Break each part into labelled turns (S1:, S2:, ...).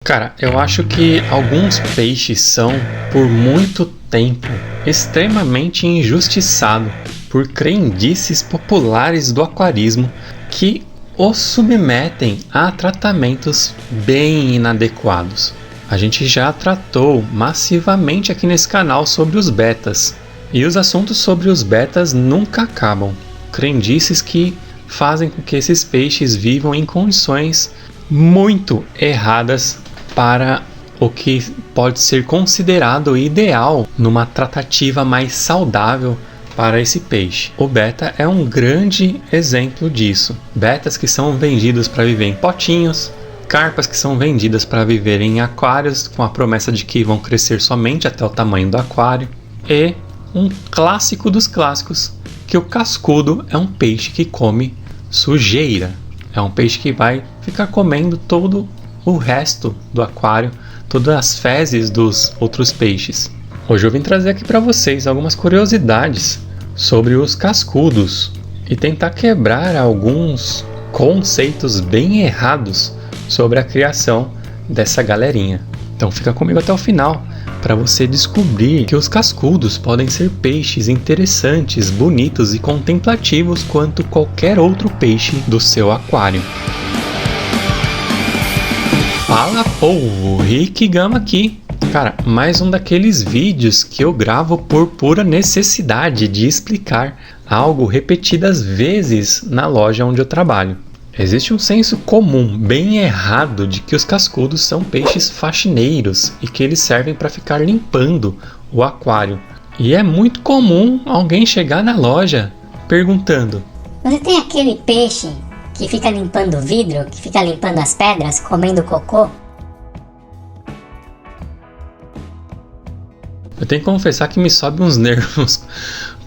S1: Cara, eu acho que alguns peixes são, por muito tempo, extremamente injustiçados por crendices populares do aquarismo que os submetem a tratamentos bem inadequados. A gente já tratou massivamente aqui nesse canal sobre os betas, e os assuntos sobre os betas nunca acabam. Crendices que fazem com que esses peixes vivam em condições muito erradas para o que pode ser considerado ideal numa tratativa mais saudável para esse peixe. O beta é um grande exemplo disso. Betas que são vendidos para viver em potinhos, carpas que são vendidas para viver em aquários com a promessa de que vão crescer somente até o tamanho do aquário, e um clássico dos clássicos, que o cascudo é um peixe que come sujeira. É um peixe que vai ficar comendo todo o resto do aquário, todas as fezes dos outros peixes. Hoje eu vim trazer aqui para vocês algumas curiosidades sobre os cascudos e tentar quebrar alguns conceitos bem errados sobre a criação dessa galerinha. Então fica comigo até o final para você descobrir que os cascudos podem ser peixes interessantes, bonitos e contemplativos quanto qualquer outro peixe do seu aquário. Fala povo, Rick Gama aqui. Cara, mais um daqueles vídeos que eu gravo por pura necessidade de explicar algo repetidas vezes na loja onde eu trabalho. Existe um senso comum bem errado de que os cascudos são peixes faxineiros e que eles servem para ficar limpando o aquário. E é muito comum alguém chegar na loja perguntando:
S2: "Você tem aquele peixe que fica limpando o vidro, que fica limpando as pedras, comendo cocô?"
S1: Eu tenho que confessar que me sobe uns nervos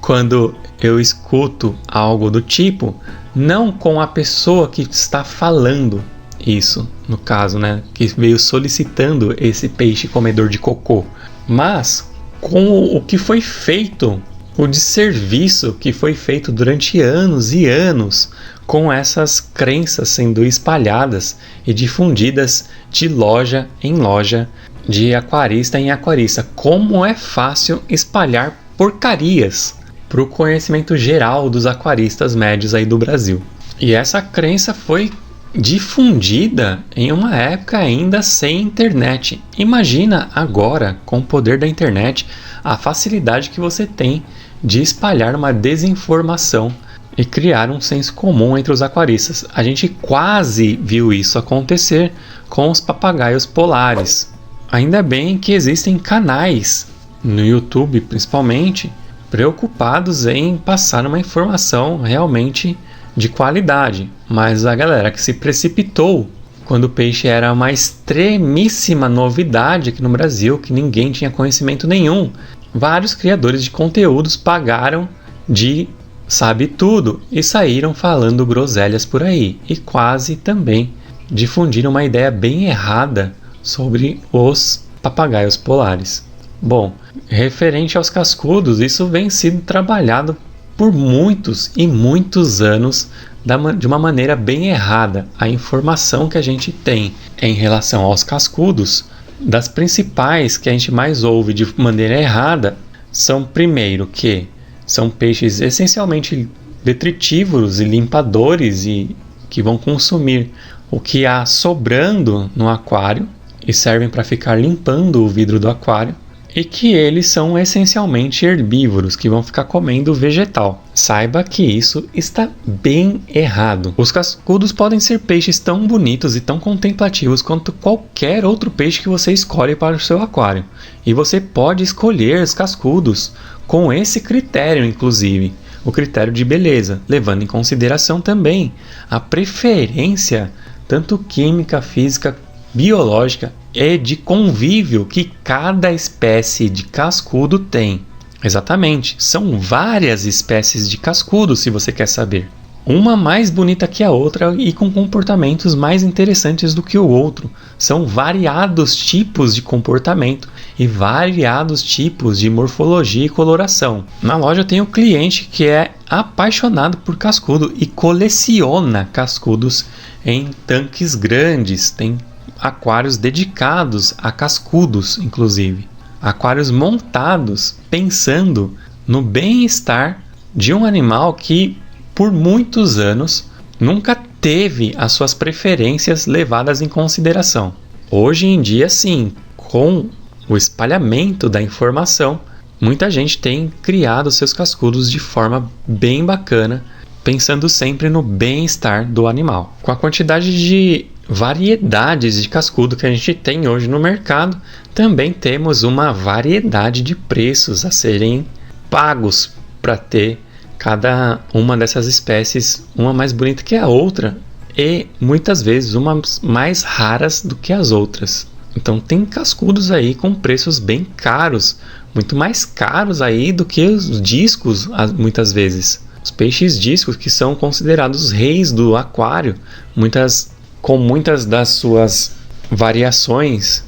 S1: quando eu escuto algo do tipo, não com a pessoa que está falando isso, no caso, né, que veio solicitando esse peixe comedor de cocô, mas com o que foi feito, o desserviço que foi feito durante anos e anos com essas crenças sendo espalhadas e difundidas de loja em loja, de aquarista em aquarista. Como é fácil espalhar porcarias para o conhecimento geral dos aquaristas médios aí do Brasil. E essa crença foi difundida em uma época ainda sem internet. Imagina agora, com o poder da internet, a facilidade que você tem de espalhar uma desinformação e criar um senso comum entre os aquaristas. A gente quase viu isso acontecer com os papagaios polares. Ainda bem que existem canais, no YouTube principalmente, preocupados em passar uma informação realmente de qualidade. Mas a galera que se precipitou quando o peixe era uma extremíssima novidade aqui no Brasil, que ninguém tinha conhecimento nenhum, vários criadores de conteúdos pagaram de sabe tudo e saíram falando groselhas por aí, e quase também difundiram uma ideia bem errada sobre os papagaios polares. Bom, referente aos cascudos, isso vem sendo trabalhado por muitos e muitos anos de uma maneira bem errada. A informação que a gente tem em relação aos cascudos, das principais que a gente mais ouve de maneira errada, são primeiro que são peixes essencialmente detritívoros e limpadores e que vão consumir o que há sobrando no aquário e servem para ficar limpando o vidro do aquário, e que eles são essencialmente herbívoros, que vão ficar comendo vegetal. Saiba que isso está bem errado. Os cascudos podem ser peixes tão bonitos e tão contemplativos quanto qualquer outro peixe que você escolhe para o seu aquário. E você pode escolher os cascudos com esse critério, inclusive, o critério de beleza, levando em consideração também a preferência, tanto química, física, biológica e de convívio que cada espécie de cascudo tem. Exatamente, são várias espécies de cascudo, se você quer saber. Uma mais bonita que a outra e com comportamentos mais interessantes do que o outro. São variados tipos de comportamento e variados tipos de morfologia e coloração. Na loja tem um cliente que é apaixonado por cascudo e coleciona cascudos em tanques grandes. Tem aquários dedicados a cascudos, inclusive. Aquários montados pensando no bem-estar de um animal que, por muitos anos, nunca teve as suas preferências levadas em consideração. Hoje em dia, sim, com o espalhamento da informação, muita gente tem criado seus cascudos de forma bem bacana, pensando sempre no bem-estar do animal. Com a quantidade de variedades de cascudo que a gente tem hoje no mercado, também temos uma variedade de preços a serem pagos para ter cada uma dessas espécies, uma mais bonita que a outra e muitas vezes umas mais raras do que as outras. Então tem cascudos aí com preços bem caros, muito mais caros aí do que os discos muitas vezes. Os peixes discos, que são considerados os reis do aquário, com muitas das suas variações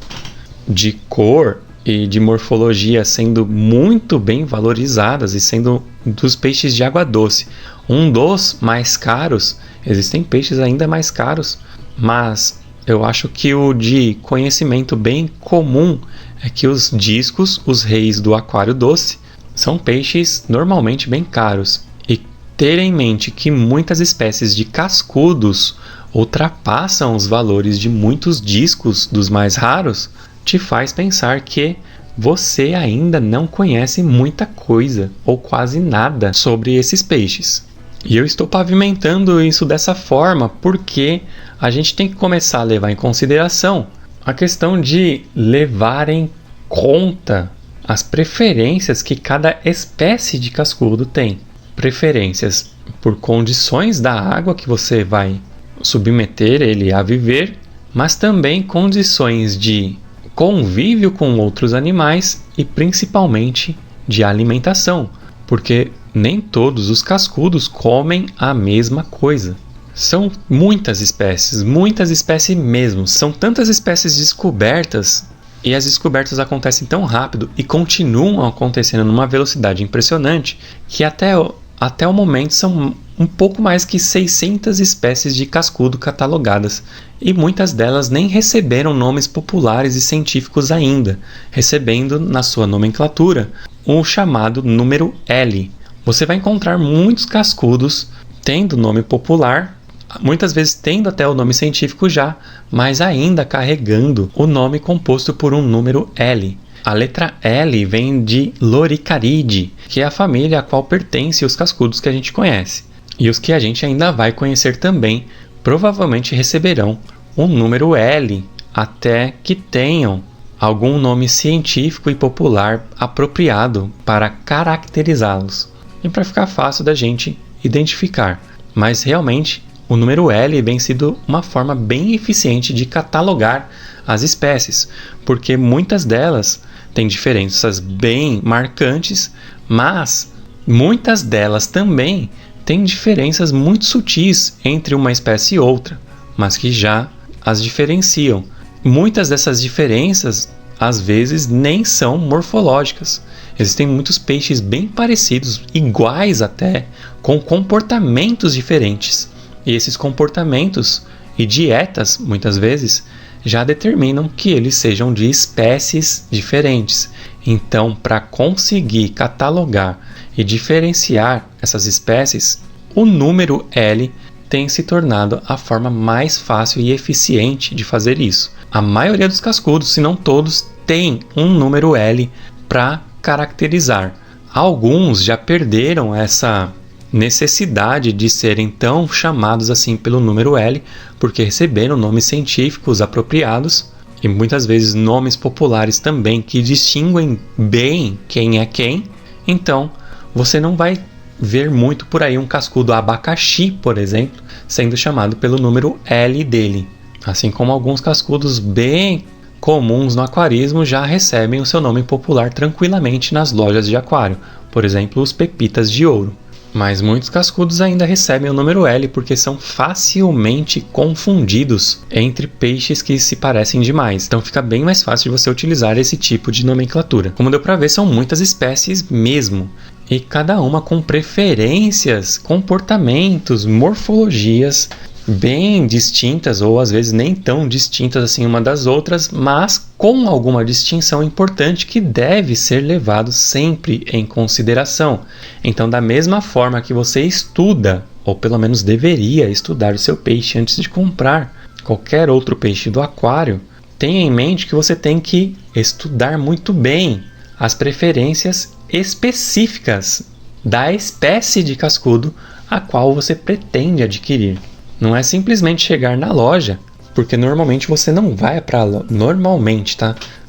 S1: de cor e de morfologia sendo muito bem valorizadas e sendo dos peixes de água doce. Um dos mais caros, existem peixes ainda mais caros, mas eu acho que o de conhecimento bem comum é que os discos, os reis do aquário doce, são peixes normalmente bem caros. E ter em mente que muitas espécies de cascudos ultrapassam os valores de muitos discos dos mais raros, te faz pensar que você ainda não conhece muita coisa ou quase nada sobre esses peixes. E eu estou pavimentando isso dessa forma porque a gente tem que começar a levar em consideração a questão de levar em conta as preferências que cada espécie de cascudo tem. Preferências por condições da água que você vai submeter ele a viver, mas também condições de convívio com outros animais e principalmente de alimentação, porque nem todos os cascudos comem a mesma coisa. São muitas espécies mesmo. São tantas espécies descobertas e as descobertas acontecem tão rápido e continuam acontecendo numa velocidade impressionante que até o momento são um pouco mais que 600 espécies de cascudo catalogadas, e muitas delas nem receberam nomes populares e científicos ainda, recebendo na sua nomenclatura o chamado número L. Você vai encontrar muitos cascudos tendo nome popular, muitas vezes tendo até o nome científico já, mas ainda carregando o nome composto por um número L. A letra L vem de Loricariidae, que é a família a qual pertence os cascudos que a gente conhece. E os que a gente ainda vai conhecer também provavelmente receberão um número L até que tenham algum nome científico e popular apropriado para caracterizá-los e para ficar fácil da gente identificar. Mas realmente o número L vem sido uma forma bem eficiente de catalogar as espécies, porque muitas delas têm diferenças bem marcantes, mas muitas delas também têm diferenças muito sutis entre uma espécie e outra, mas que já as diferenciam. Muitas dessas diferenças, às vezes, nem são morfológicas. Existem muitos peixes bem parecidos, iguais até, com comportamentos diferentes. E esses comportamentos e dietas, muitas vezes, já determinam que eles sejam de espécies diferentes. Então, para conseguir catalogar e diferenciar essas espécies, o número L tem se tornado a forma mais fácil e eficiente de fazer isso. A maioria dos cascudos, se não todos, tem um número L para caracterizar. Alguns já perderam essa necessidade de serem tão chamados assim pelo número L, porque receberam nomes científicos apropriados e muitas vezes nomes populares também que distinguem bem quem é quem. Então, você não vai ver muito por aí um cascudo abacaxi, por exemplo, sendo chamado pelo número L dele. Assim como alguns cascudos bem comuns no aquarismo já recebem o seu nome popular tranquilamente nas lojas de aquário, por exemplo, os pepitas de ouro. Mas muitos cascudos ainda recebem o número L porque são facilmente confundidos entre peixes que se parecem demais. Então fica bem mais fácil de você utilizar esse tipo de nomenclatura. Como deu para ver, são muitas espécies mesmo. e cada uma com preferências, comportamentos, morfologias bem distintas, ou às vezes nem tão distintas assim uma das outras, mas com alguma distinção importante que deve ser levado sempre em consideração. Então, da mesma forma que você estuda, ou pelo menos deveria estudar o seu peixe antes de comprar qualquer outro peixe do aquário, tenha em mente que você tem que estudar muito bem as preferências específicas da espécie de cascudo a qual você pretende adquirir. Não é simplesmente chegar na loja, porque normalmente você não vai para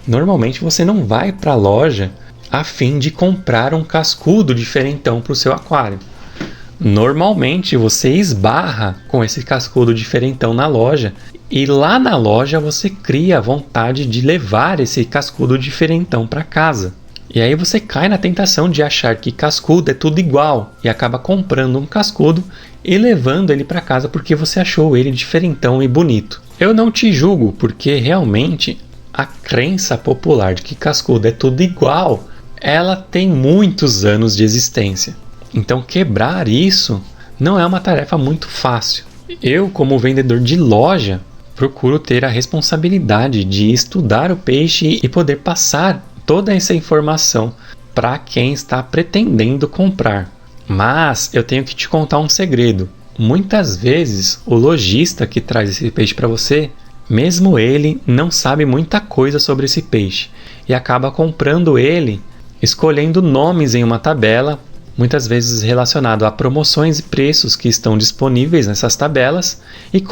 S1: Normalmente você não vai para a loja a fim de comprar um cascudo diferentão para o seu aquário. Normalmente você esbarra com esse cascudo diferentão na loja e lá na loja você cria a vontade de levar esse cascudo diferentão para casa. E aí você cai na tentação de achar que cascudo é tudo igual e acaba comprando um cascudo e levando ele para casa porque você achou ele diferentão e bonito. Eu não te julgo, porque realmente a crença popular de que cascudo é tudo igual, ela tem muitos anos de existência. Então quebrar isso não é uma tarefa muito fácil. Eu, como vendedor de loja, procuro ter a responsabilidade de estudar o peixe e poder passar toda essa informação para quem está pretendendo comprar. Mas eu tenho que te contar um segredo. Muitas vezes o lojista que traz esse peixe para você, mesmo ele não sabe muita coisa sobre esse peixe e acaba comprando ele, escolhendo nomes em uma tabela, muitas vezes relacionado a promoções e preços que estão disponíveis nessas tabelas e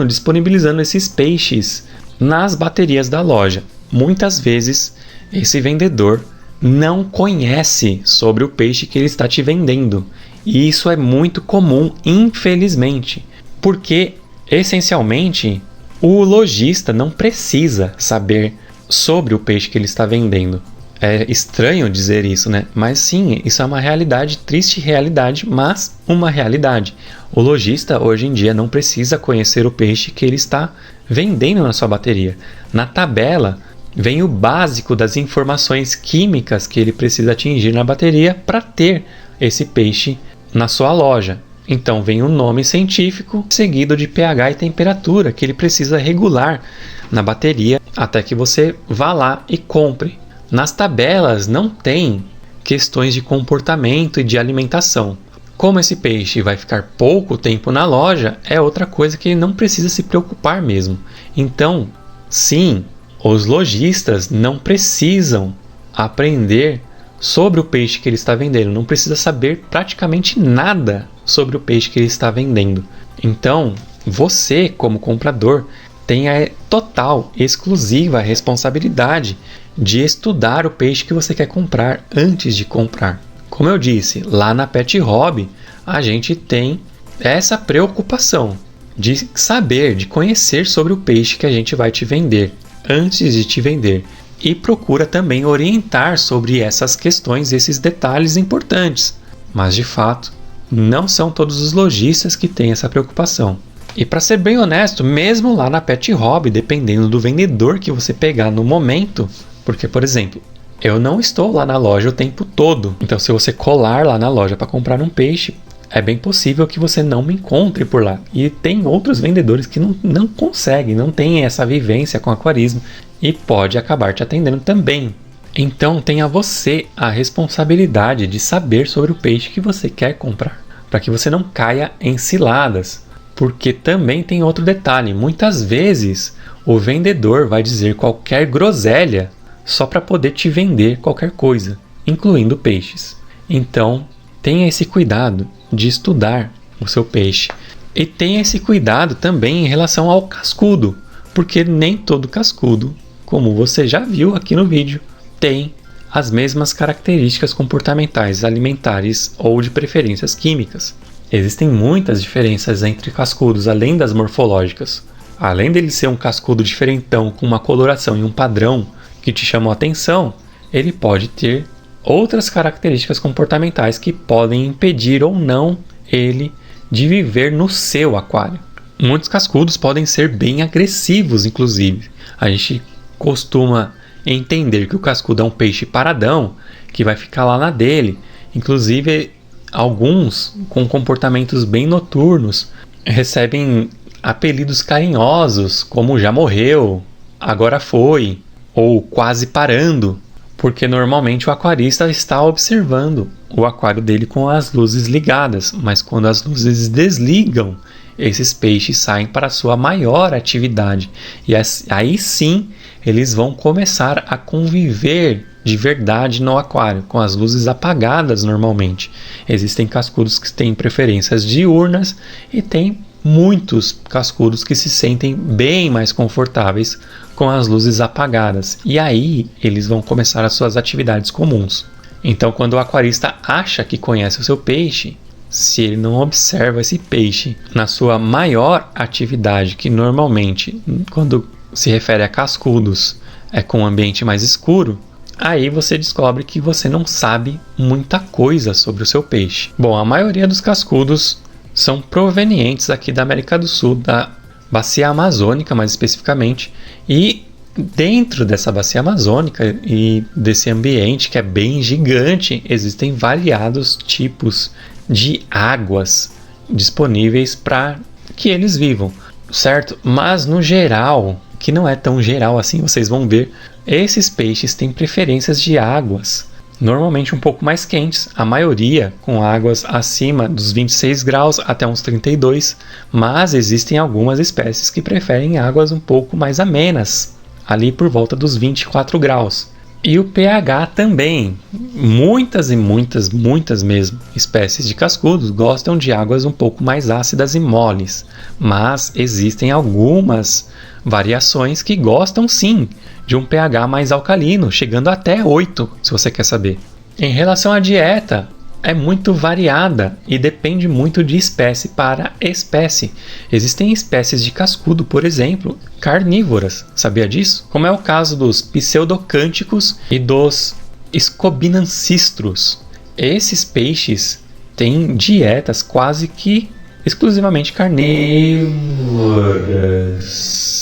S1: disponibilizando esses peixes nas baterias da loja. Muitas vezes esse vendedor não conhece sobre o peixe que ele está te vendendo. E isso é muito comum, infelizmente, porque, essencialmente, o lojista não precisa saber sobre o peixe que ele está vendendo. É estranho dizer isso, né? Mas sim, isso é uma realidade, triste realidade, mas uma realidade. O lojista, hoje em dia, não precisa conhecer o peixe que ele está vendendo na sua bateria. Na tabela, vem o básico das informações químicas que ele precisa atingir na bateria para ter esse peixe na sua loja. Então vem o nome científico seguido de pH e temperatura que ele precisa regular na bateria até que você vá lá e compre. Nas tabelas não tem questões de comportamento e de alimentação. Como esse peixe vai ficar pouco tempo na loja, é outra coisa que ele não precisa se preocupar mesmo. Então, sim, os lojistas não precisam aprender sobre o peixe que ele está vendendo, não precisa saber praticamente nada sobre o peixe que ele está vendendo. Então, você, como comprador, tem a total, exclusiva responsabilidade de estudar o peixe que você quer comprar antes de comprar. Como eu disse, lá na Pet Hobby, a gente tem essa preocupação de saber, de conhecer sobre o peixe que a gente vai te vender antes de te vender, e procura também orientar sobre essas questões, esses detalhes importantes. Mas de fato, não são todos os lojistas que têm essa preocupação. E para ser bem honesto, mesmo lá na Pet Hobby, dependendo do vendedor que você pegar no momento, porque, por exemplo, eu não estou lá na loja o tempo todo. Então, se você colar lá na loja para comprar um peixe, é bem possível que você não me encontre por lá. E tem outros vendedores que não conseguem, não têm essa vivência com aquarismo e pode acabar te atendendo também. Então, tenha você a responsabilidade de saber sobre o peixe que você quer comprar, para que você não caia em ciladas. Porque também tem outro detalhe, muitas vezes o vendedor vai dizer qualquer groselha só para poder te vender qualquer coisa, incluindo peixes. Então, tenha esse cuidado de estudar o seu peixe. E tenha esse cuidado também em relação ao cascudo, porque nem todo cascudo, como você já viu aqui no vídeo, tem as mesmas características comportamentais, alimentares ou de preferências químicas. Existem muitas diferenças entre cascudos, além das morfológicas. Além dele ser um cascudo diferentão com uma coloração e um padrão que te chamou a atenção, ele pode ter outras características comportamentais que podem impedir ou não ele de viver no seu aquário. Muitos cascudos podem ser bem agressivos, inclusive. A gente costuma entender que o cascudo é um peixe paradão, que vai ficar lá na dele, Inclusive, alguns com comportamentos bem noturnos recebem apelidos carinhosos como já morreu, agora foi, ou quase parando, porque normalmente o aquarista está observando o aquário dele com as luzes ligadas, mas quando as luzes desligam, esses peixes saem para a sua maior atividade. E aí sim, eles vão começar a conviver de verdade no aquário, com as luzes apagadas normalmente. Existem cascudos que têm preferências diurnas e tem muitos cascudos que se sentem bem mais confortáveis com as luzes apagadas. E aí eles vão começar as suas atividades comuns. Então, quando o aquarista acha que conhece o seu peixe, se ele não observa esse peixe na sua maior atividade, que normalmente, quando se refere a cascudos, é com um ambiente mais escuro, aí você descobre que você não sabe muita coisa sobre o seu peixe. Bom, a maioria dos cascudos são provenientes aqui da América do Sul, da bacia amazônica mais especificamente, e dentro dessa bacia amazônica e desse ambiente que é bem gigante, existem variados tipos de águas disponíveis para que eles vivam, certo? Mas no geral, que não é tão geral assim, vocês vão ver, esses peixes têm preferências de águas normalmente um pouco mais quentes, a maioria com águas acima dos 26 graus até uns 32, mas existem algumas espécies que preferem águas um pouco mais amenas, ali por volta dos 24 graus. E o pH também, muitas mesmo espécies de cascudos gostam de águas um pouco mais ácidas e moles, mas existem algumas variações que gostam sim de um pH mais alcalino, chegando até 8, se você quer saber. Em relação à dieta, é muito variada e depende muito de espécie para espécie. Existem espécies de cascudo, por exemplo, carnívoras, sabia disso? Como é o caso dos pseudocânticos e dos scobinancistros. Esses peixes têm dietas quase que exclusivamente carnívoras.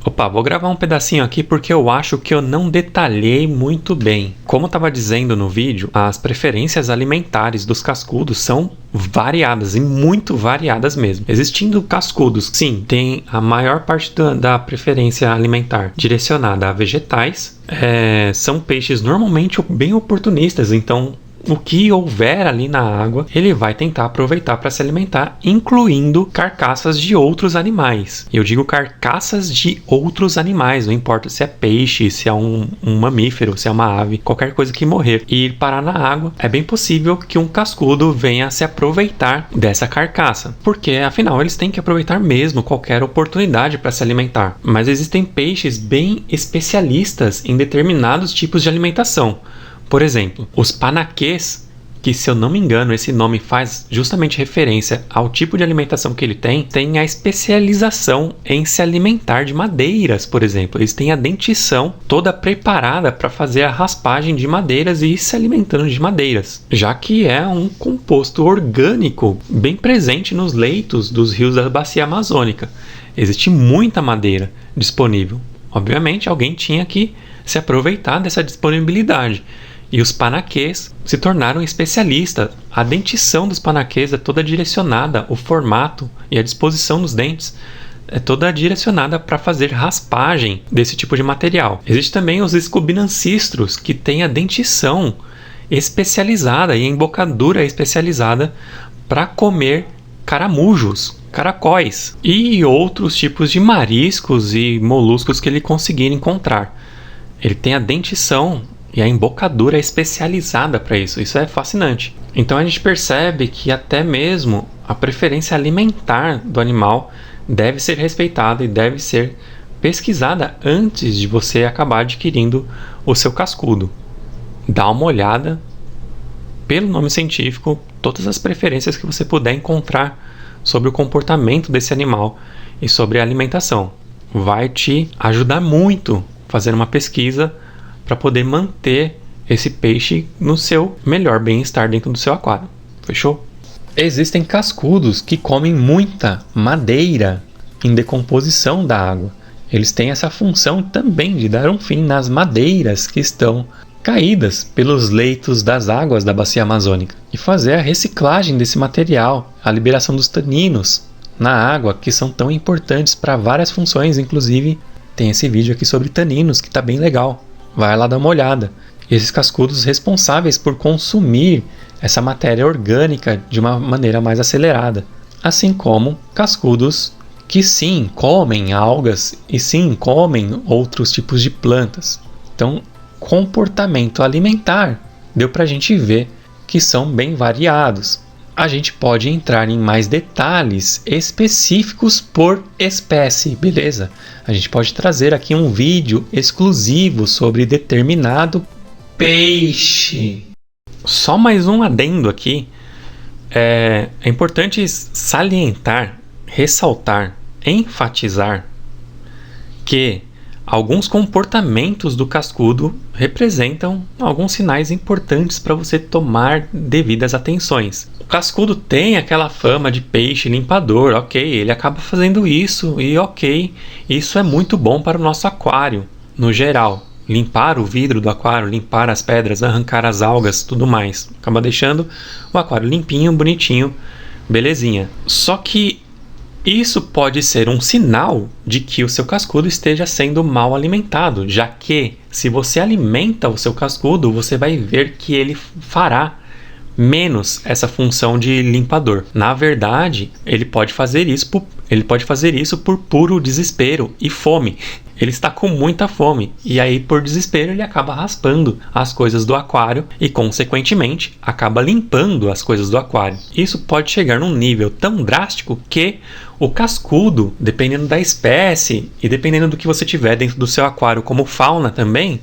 S1: Opa, vou gravar um pedacinho aqui porque eu acho que eu não detalhei muito bem. Como eu estava dizendo no vídeo, as preferências alimentares dos cascudos são variadas e muito variadas mesmo. Existindo cascudos, sim, tem a maior parte da preferência alimentar direcionada a vegetais. São peixes normalmente bem oportunistas, então o que houver ali na água, ele vai tentar aproveitar para se alimentar, incluindo carcaças de outros animais. Eu digo carcaças de outros animais, não importa se é peixe, se é um mamífero, se é uma ave, qualquer coisa que morrer e ir parar na água, é bem possível que um cascudo venha se aproveitar dessa carcaça, porque afinal eles têm que aproveitar mesmo qualquer oportunidade para se alimentar. Mas existem peixes bem especialistas em determinados tipos de alimentação. Por exemplo, os panaquês, que se eu não me engano esse nome faz justamente referência ao tipo de alimentação que ele tem a especialização em se alimentar de madeiras, por exemplo. Eles têm a dentição toda preparada para fazer a raspagem de madeiras e ir se alimentando de madeiras, já que é um composto orgânico bem presente nos leitos dos rios da bacia amazônica. Existe muita madeira disponível. Obviamente, alguém tinha que se aproveitar dessa disponibilidade. E os panaquês se tornaram especialistas. A dentição dos panaquês é toda direcionada, o formato e a disposição dos dentes é toda direcionada para fazer raspagem desse tipo de material. Existe também os scobinancistros, que têm a dentição especializada e a embocadura especializada para comer caramujos, caracóis e outros tipos de mariscos e moluscos que ele conseguir encontrar. Ele tem a dentição e a embocadura especializada para isso. Isso é fascinante. Então a gente percebe que até mesmo a preferência alimentar do animal deve ser respeitada e deve ser pesquisada antes de você acabar adquirindo o seu cascudo. Dá uma olhada pelo nome científico, todas as preferências que você puder encontrar sobre o comportamento desse animal e sobre a alimentação. Vai te ajudar muito fazer uma pesquisa para poder manter esse peixe no seu melhor bem-estar dentro do seu aquário. Fechou? Existem cascudos que comem muita madeira em decomposição da água. Eles têm essa função também de dar um fim nas madeiras que estão caídas pelos leitos das águas da bacia amazônica e fazer a reciclagem desse material, a liberação dos taninos na água, que são tão importantes para várias funções. Inclusive tem esse vídeo aqui sobre taninos que está bem legal, vai lá dar uma olhada. Esses cascudos responsáveis por consumir essa matéria orgânica de uma maneira mais acelerada, assim como cascudos que sim comem algas e sim comem outros tipos de plantas. Então, comportamento alimentar deu para a gente ver que são bem variados. A gente pode entrar em mais detalhes específicos por espécie, beleza? A gente pode trazer aqui um vídeo exclusivo sobre determinado peixe. Só mais um adendo aqui. É importante salientar, ressaltar, enfatizar que alguns comportamentos do cascudo representam alguns sinais importantes para você tomar devidas atenções. O cascudo tem aquela fama de peixe limpador, ok, ele acaba fazendo isso e ok, isso é muito bom para o nosso aquário, no geral. Limpar o vidro do aquário, limpar as pedras, arrancar as algas, tudo mais. Acaba deixando o aquário limpinho, bonitinho, belezinha. Só que isso pode ser um sinal de que o seu cascudo esteja sendo mal alimentado, já que se você alimenta o seu cascudo, você vai ver que ele fará menos essa função de limpador. Na verdade, ele pode fazer isso por puro desespero e fome. Ele está com muita fome e aí, por desespero, ele acaba raspando as coisas do aquário e, consequentemente, acaba limpando as coisas do aquário. Isso pode chegar num nível tão drástico que o cascudo, dependendo da espécie e dependendo do que você tiver dentro do seu aquário como fauna também,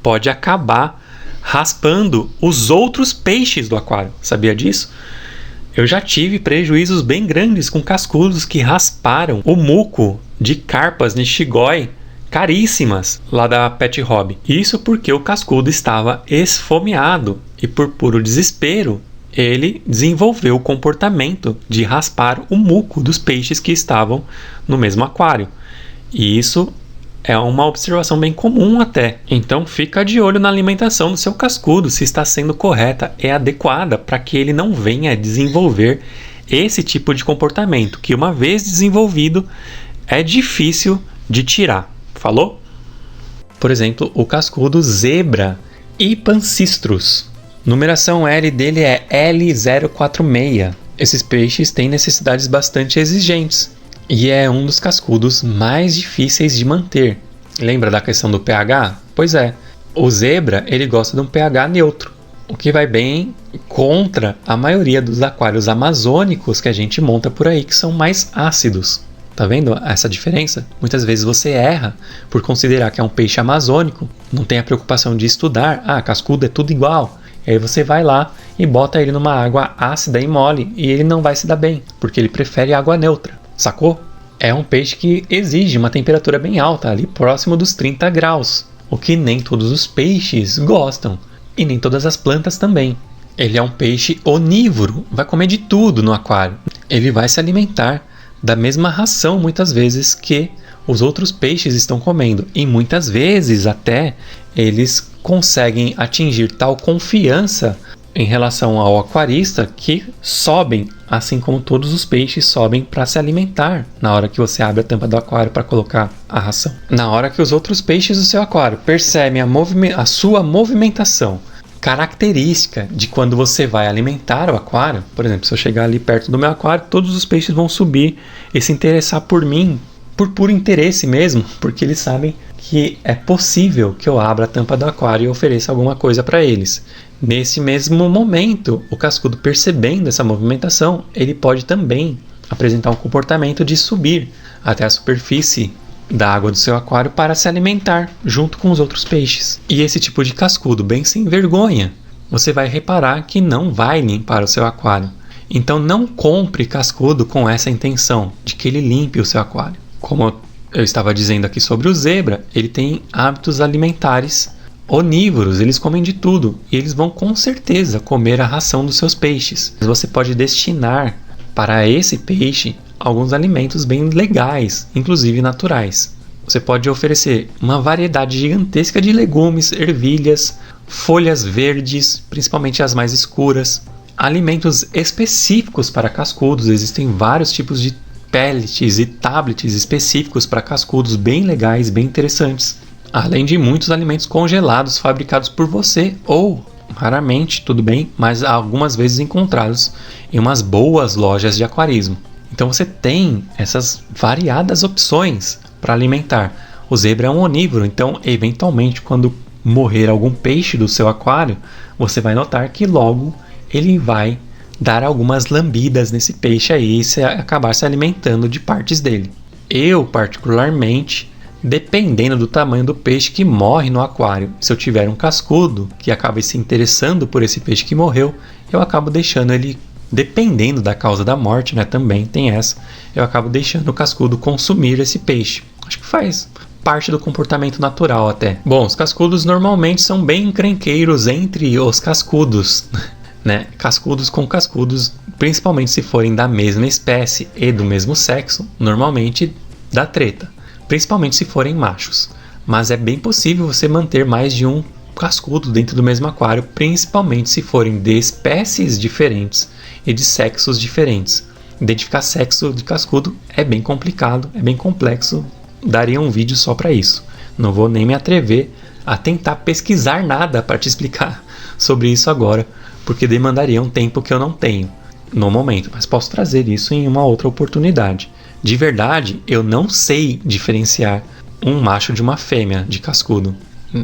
S1: pode acabar raspando os outros peixes do aquário. Sabia disso? Eu já tive prejuízos bem grandes com cascudos que rasparam o muco de carpas nishigoi caríssimas lá da Pet Hobby. Isso porque o cascudo estava esfomeado e, por puro desespero, ele desenvolveu o comportamento de raspar o muco dos peixes que estavam no mesmo aquário. E isso é uma observação bem comum até. Então fica de olho na alimentação do seu cascudo, se está sendo correta e adequada para que ele não venha a desenvolver esse tipo de comportamento, que uma vez desenvolvido é difícil de tirar. Falou? Por exemplo, o cascudo zebra e pancistrus. Numeração L dele é L046. Esses peixes têm necessidades bastante exigentes e é um dos cascudos mais difíceis de manter. Lembra da questão do pH? Pois é, o zebra ele gosta de um pH neutro, o que vai bem contra a maioria dos aquários amazônicos que a gente monta por aí, que são mais ácidos. Tá vendo essa diferença? Muitas vezes você erra por considerar que é um peixe amazônico, não tem a preocupação de estudar, cascudo é tudo igual. E aí você vai lá e bota ele numa água ácida e mole e ele não vai se dar bem, porque ele prefere água neutra, sacou? É um peixe que exige uma temperatura bem alta, ali próximo dos 30 graus, o que nem todos os peixes gostam, e nem todas as plantas também. Ele é um peixe onívoro, vai comer de tudo no aquário. Ele vai se alimentar da mesma ração muitas vezes que os outros peixes estão comendo, e muitas vezes até eles conseguem atingir tal confiança em relação ao aquarista que sobem, assim como todos os peixes sobem para se alimentar na hora que você abre a tampa do aquário para colocar a ração. Na hora que os outros peixes do seu aquário percebem a sua movimentação característica de quando você vai alimentar o aquário, por exemplo, se eu chegar ali perto do meu aquário, todos os peixes vão subir e se interessar por mim, por puro interesse mesmo, porque eles sabem que é possível que eu abra a tampa do aquário e ofereça alguma coisa para eles. Nesse mesmo momento, o cascudo, percebendo essa movimentação, ele pode também apresentar um comportamento de subir até a superfície da água do seu aquário para se alimentar junto com os outros peixes. E esse tipo de cascudo, bem sem vergonha, você vai reparar que não vai limpar o seu aquário. Então não compre cascudo com essa intenção de que ele limpe o seu aquário. Como eu estava dizendo aqui sobre o zebra, ele tem hábitos alimentares onívoros, eles comem de tudo e eles vão com certeza comer a ração dos seus peixes. Você pode destinar para esse peixe alguns alimentos bem legais, inclusive naturais. Você pode oferecer uma variedade gigantesca de legumes, ervilhas, folhas verdes, principalmente as mais escuras, alimentos específicos para cascudos. Existem vários tipos de pellets e tablets específicos para cascudos, bem legais, bem interessantes. Além de muitos alimentos congelados fabricados por você ou, raramente, tudo bem, mas algumas vezes encontrados em umas boas lojas de aquarismo. Então você tem essas variadas opções para alimentar. O zebra é um onívoro, então eventualmente quando morrer algum peixe do seu aquário, você vai notar que logo ele vai dar algumas lambidas nesse peixe aí e acabar se alimentando de partes dele. Eu, particularmente, dependendo do tamanho do peixe que morre no aquário, se eu tiver um cascudo que acaba se interessando por esse peixe que morreu, eu acabo deixando ele, dependendo da causa da morte, né, também tem essa, eu acabo deixando o cascudo consumir esse peixe. Acho que faz parte do comportamento natural até. Bom, os cascudos normalmente são bem encrenqueiros entre os cascudos, né? Cascudos com cascudos, principalmente se forem da mesma espécie e do mesmo sexo, normalmente dá treta, principalmente se forem machos. Mas é bem possível você manter mais de um cascudo dentro do mesmo aquário, principalmente se forem de espécies diferentes e de sexos diferentes. Identificar sexo de cascudo é bem complicado, é bem complexo. Daria um vídeo só para isso. Não vou nem me atrever a tentar pesquisar nada para te explicar sobre isso agora, porque demandaria um tempo que eu não tenho no momento, mas posso trazer isso em uma outra oportunidade. De verdade, eu não sei diferenciar um macho de uma fêmea de cascudo.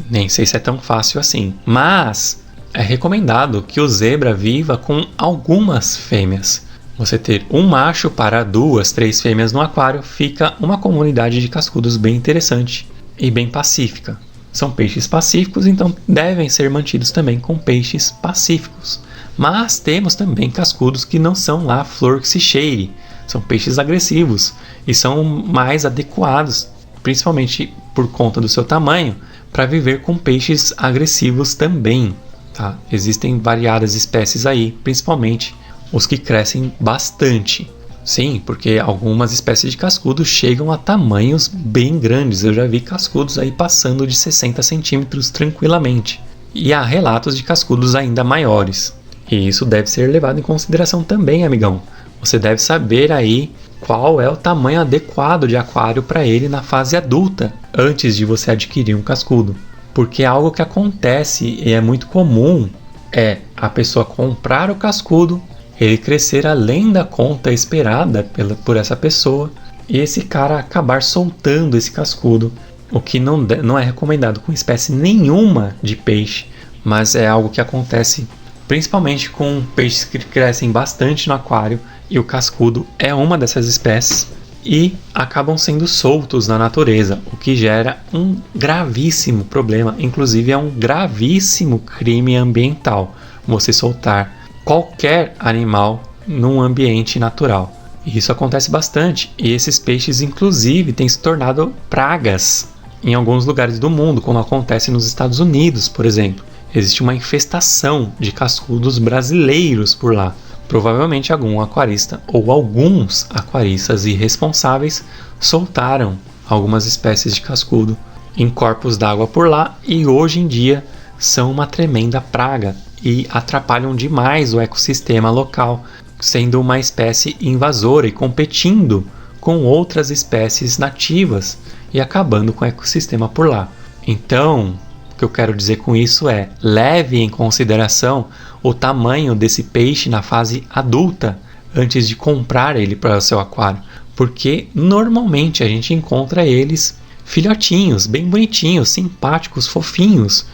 S1: Nem sei se é tão fácil assim, mas é recomendado que o zebra viva com algumas fêmeas. Você ter um macho para 2, 3 fêmeas no aquário, fica uma comunidade de cascudos bem interessante e bem pacífica. São peixes pacíficos, então devem ser mantidos também com peixes pacíficos. Mas temos também cascudos que não são lá flor que se cheire. São peixes agressivos e são mais adequados, principalmente por conta do seu tamanho, para viver com peixes agressivos também. Tá? Existem variadas espécies aí, principalmente os que crescem bastante. Sim, porque algumas espécies de cascudos chegam a tamanhos bem grandes. Eu já vi cascudos aí passando de 60 centímetros tranquilamente. E há relatos de cascudos ainda maiores. E isso deve ser levado em consideração também, amigão. Você deve saber aí qual é o tamanho adequado de aquário para ele na fase adulta, antes de você adquirir um cascudo. Porque algo que acontece e é muito comum é a pessoa comprar o cascudo, ele crescer além da conta esperada por essa pessoa e esse cara acabar soltando esse cascudo, o que não é recomendado com espécie nenhuma de peixe, mas é algo que acontece principalmente com peixes que crescem bastante no aquário, e o cascudo é uma dessas espécies e acabam sendo soltos na natureza, o que gera um gravíssimo problema, inclusive é um gravíssimo crime ambiental você soltar qualquer animal num ambiente natural. E isso acontece bastante, e esses peixes inclusive têm se tornado pragas em alguns lugares do mundo, como acontece nos Estados Unidos, por exemplo. Existe uma infestação de cascudos brasileiros por lá. Provavelmente algum aquarista ou alguns aquaristas irresponsáveis soltaram algumas espécies de cascudo em corpos d'água por lá e hoje em dia são uma tremenda praga e atrapalham demais o ecossistema local, sendo uma espécie invasora e competindo com outras espécies nativas e acabando com o ecossistema por lá. Então, o que eu quero dizer com isso é, leve em consideração o tamanho desse peixe na fase adulta antes de comprar ele para o seu aquário, porque normalmente a gente encontra eles filhotinhos, bem bonitinhos, simpáticos, fofinhos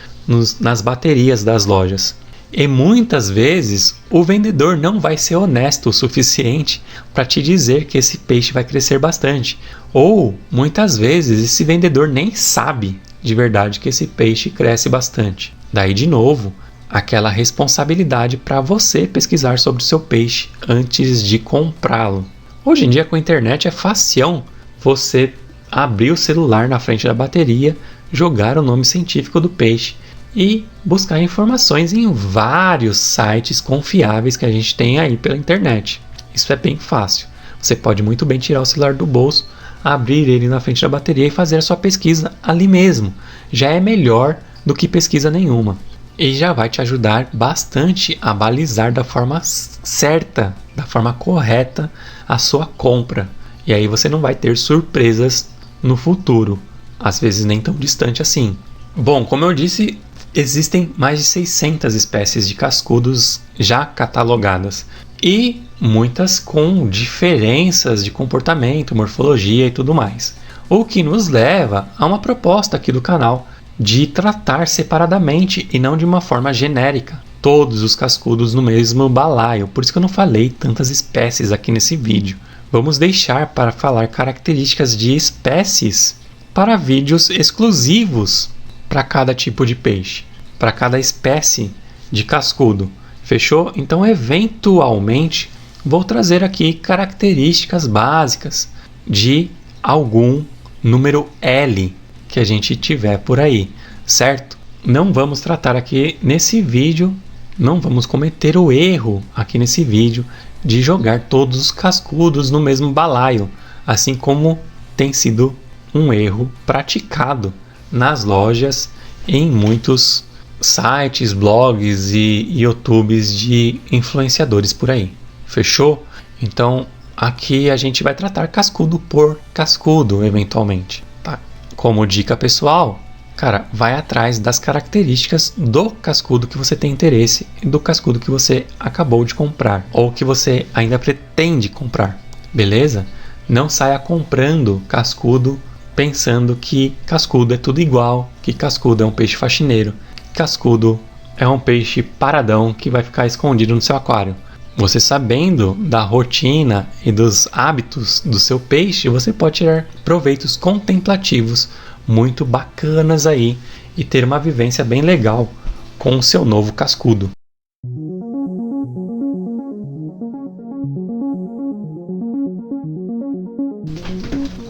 S1: nas baterias das lojas. E muitas vezes o vendedor não vai ser honesto o suficiente para te dizer que esse peixe vai crescer bastante. Ou muitas vezes esse vendedor nem sabe de verdade que esse peixe cresce bastante. Daí de novo, aquela responsabilidade para você pesquisar sobre o seu peixe antes de comprá-lo. Hoje em dia com a internet é facião você abrir o celular na frente da bateria, jogar o nome científico do peixe e buscar informações em vários sites confiáveis que a gente tem aí pela internet. Isso é bem fácil. Você pode muito bem tirar o celular do bolso, abrir ele na frente da bateria e fazer a sua pesquisa ali mesmo. Já é melhor do que pesquisa nenhuma. e já vai te ajudar bastante a balizar da forma certa, da forma correta a sua compra. E aí você não vai ter surpresas no futuro, às vezes nem tão distante assim. Bom, como eu disse, existem mais de 600 espécies de cascudos já catalogadas e muitas com diferenças de comportamento, morfologia e tudo mais. O que nos leva a uma proposta aqui do canal de tratar separadamente e não de uma forma genérica todos os cascudos no mesmo balaio. Por isso que eu não falei tantas espécies aqui nesse vídeo. Vamos deixar para falar características de espécies para vídeos exclusivos para cada tipo de peixe, para cada espécie de cascudo. Fechou? Então, eventualmente, vou trazer aqui características básicas de algum número L que a gente tiver por aí, certo? Não vamos tratar aqui nesse vídeo, não vamos cometer o erro aqui nesse vídeo de jogar todos os cascudos no mesmo balaio, assim como tem sido um erro praticado nas lojas, em muitos sites, blogs e YouTubes de influenciadores por aí. Fechou? Então, aqui a gente vai tratar cascudo por cascudo, eventualmente. Tá? Como dica pessoal, cara, vai atrás das características do cascudo que você tem interesse e do cascudo que você acabou de comprar ou que você ainda pretende comprar, beleza? Não saia comprando cascudo pensando que cascudo é tudo igual, que cascudo é um peixe faxineiro, que cascudo é um peixe paradão que vai ficar escondido no seu aquário. Você sabendo da rotina e dos hábitos do seu peixe, você pode tirar proveitos contemplativos muito bacanas aí e ter uma vivência bem legal com o seu novo cascudo.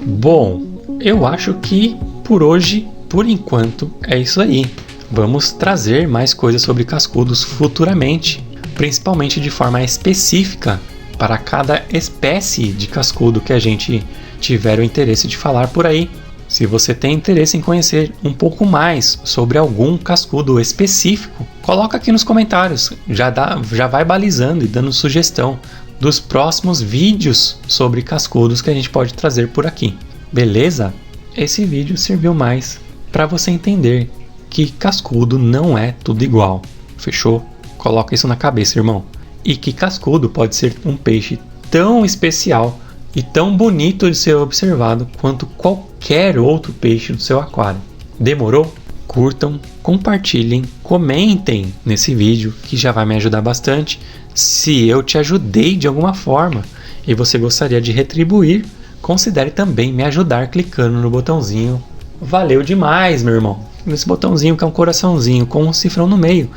S1: Bom, eu acho que por hoje, por enquanto, é isso aí. Vamos trazer mais coisas sobre cascudos futuramente, principalmente de forma específica para cada espécie de cascudo que a gente tiver o interesse de falar por aí. Se você tem interesse em conhecer um pouco mais sobre algum cascudo específico, coloca aqui nos comentários, já vai balizando e dando sugestão dos próximos vídeos sobre cascudos que a gente pode trazer por aqui. Beleza? Esse vídeo serviu mais para você entender que cascudo não é tudo igual. Fechou? Coloca isso na cabeça, irmão. E que cascudo pode ser um peixe tão especial e tão bonito de ser observado quanto qualquer outro peixe do seu aquário. Demorou? Curtam, compartilhem, comentem nesse vídeo que já vai me ajudar bastante. Se eu te ajudei de alguma forma e você gostaria de retribuir, considere também me ajudar clicando no botãozinho. Valeu demais, meu irmão. Nesse botãozinho que é um coraçãozinho com um cifrão no meio,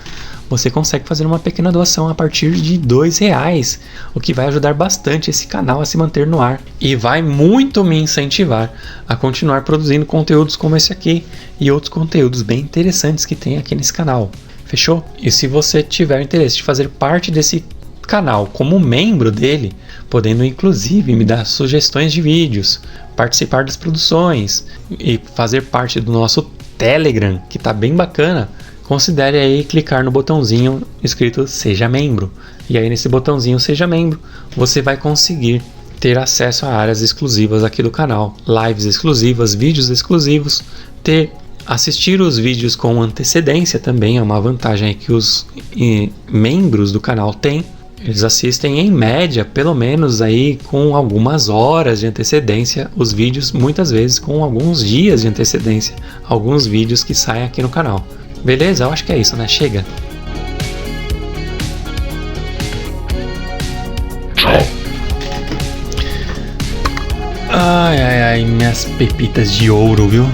S1: você consegue fazer uma pequena doação a partir de R$2, o que vai ajudar bastante esse canal a se manter no ar e vai muito me incentivar a continuar produzindo conteúdos como esse aqui e outros conteúdos bem interessantes que tem aqui nesse canal. Fechou? E se você tiver interesse de fazer parte desse canal como membro dele, podendo inclusive me dar sugestões de vídeos, participar das produções e fazer parte do nosso Telegram, que tá bem bacana, considere aí clicar no botãozinho escrito Seja Membro. E aí nesse botãozinho Seja Membro, você vai conseguir ter acesso a áreas exclusivas aqui do canal, lives exclusivas, vídeos exclusivos, assistir os vídeos com antecedência também, é uma vantagem aí que os membros do canal têm. Eles assistem em média, pelo menos aí com algumas horas de antecedência, os vídeos, muitas vezes com alguns dias de antecedência, alguns vídeos que saem aqui no canal. Beleza? Eu acho que é isso, né? Chega! Ai, ai, ai, minhas pepitas de ouro, viu?